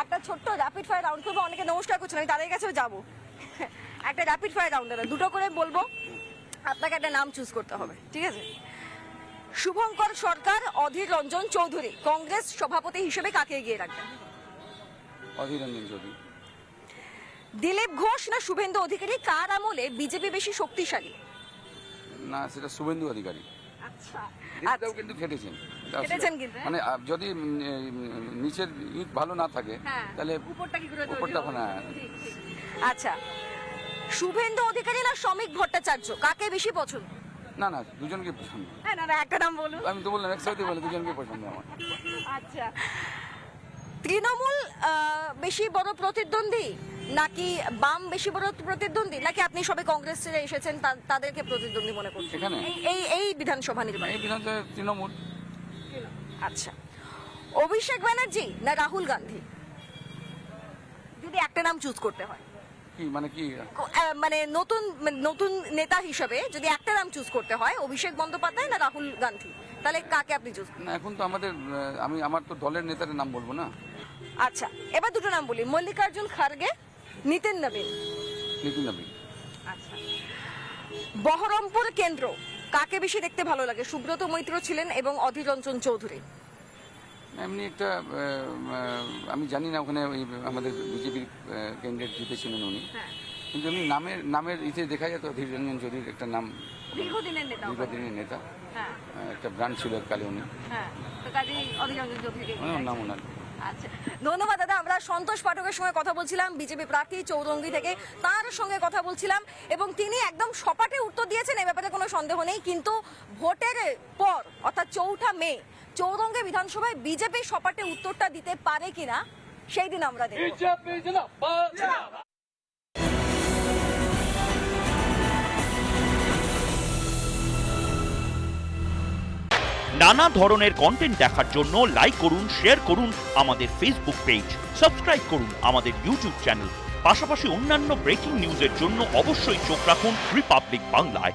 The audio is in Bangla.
একটা ছোট্ট র্যাপিড ফায়ার রাউন্ড করবো, অনেকে নমস্কার করছেন, আমি তাদের কাছেও যাবো। একটা র্যাপিড ফায়ার রাউন্ড হবে, দুটো করে বলবো, আপনাকে একটা নাম চুজ করতে হবে, ঠিক আছে? শুভঙ্কর সরকার, অধীর রঞ্জন চৌধুরী, কংগ্রেস সভাপতি হিসেবে কাকে এগিয়ে রাখবেন? অধীর রঞ্জন চৌধুরী। দিলীপ ঘোষ না শুভেন্দু অধিকারী, কার আমলে বিজেপি বেশি শক্তিশালী? না, সেটা শুভেন্দু অধিকারী। আচ্ছা, দিলীপদাও কিন্তু খেটেছেন। খেটেছেন কিন্তু, মানে যদি নিচের ইট ভালো না থাকে হ্যাঁ, তাহলে উপরটা কি করে তৈরি উপরটা হবে? না। ঠিক, ঠিক। আচ্ছা, শুভেন্দু অধিকারী না শ্রমিক ভট্টাচার্য, কাকে বেশি পছন্দ? না না, দুজনকে পছন্দ। হ্যাঁ, না না, একটা নাম বলুন। আমি তো বললাম একসাথে বলে দুজনকে পছন্দ আমার। আচ্ছা, তৃণমূল বেশি বড় প্রতিদ্বন্দ্বী নাকি বাম বেশি বড় প্রতিদ্বন্দ্বী, নাকি আপনি সবে কংগ্রেস ছেড়ে এসেছেন তাদেরকে প্রতিদ্বন্দ্বী মনে করছেন এখানে এই এই বিধানসভা নির্বাচনে? এই বিধানসভা তৃণমূল। আচ্ছা, অভিষেক ব্যানার্জি না রাহুল গান্ধী, যদি একটা নাম চুজ করতে হয়? কি মানে কি? মানে নতুন নেতা হিসেবে যদি একটা নাম চুজ করতে হয়, অভিষেক বন্দ্যোপাধ্যায় না রাহুল গান্ধী, তাহলে কাকে আপনি চুজ করবেন? না, এখন তো আমাদের আমার তো দলের নেতার নাম বলবো না। আচ্ছা, এবার দুটো নাম বলি, মল্লিকার্জুন খার্গে, নিতিন নবীন। নীতিন নবীন। আচ্ছা, বহরমপুর কেন্দ্র কাকে বেশি দেখতে ভালো লাগে? সুব্রত মৈত্র ছিলেন এবং অধীর রঞ্জন চৌধুরী। এমনি একটা আমি জানি না ওখানে ওই আমাদের বিজেপির ক্যান্ডিডেট জিতেছিলেন উনি, কিন্তু এমনি নামের ইতে দেখা যায় তো অধীর রঞ্জন চৌধুরীর একটা নাম, দীর্ঘদিনের নেতা। দীর্ঘদিনের নেতা। হ্যাঁ একটা ব্রাঞ্চ ছিল এককালে উনি, হ্যাঁ, তো কাজেই অধীর রঞ্জন চৌধুরী। ওনার নাম ওনার। আচ্ছা, ধন্যবাদ দাদা। আমরা সন্তোষ পাঠকের সঙ্গে কথা বলছিলাম, বিজেপি প্রার্থী চৌরঙ্গি থেকে, তার সঙ্গে কথা বলছিলাম এবং তিনি একদম সপাটে উত্তর দিয়েছেন, এ ব্যাপারে কোনো সন্দেহ নেই। কিন্তু ভোটের পর অর্থাৎ 4 মে চৌরঙ্গি বিধানসভায় বিজেপি সপাটে উত্তরটা দিতে পারে কিনা সেই দিন আমরা দেখব। নানা ধরনের কন্টেন্ট দেখার জন্য লাইক করুন, শেয়ার করুন আমাদের ফেসবুক পেজ, সাবস্ক্রাইব করুন আমাদের ইউটিউব চ্যানেল। পাশাপাশি অন্যান্য ব্রেকিং নিউজের জন্য অবশ্যই চোখ রাখুন রিপাবলিক বাংলায়।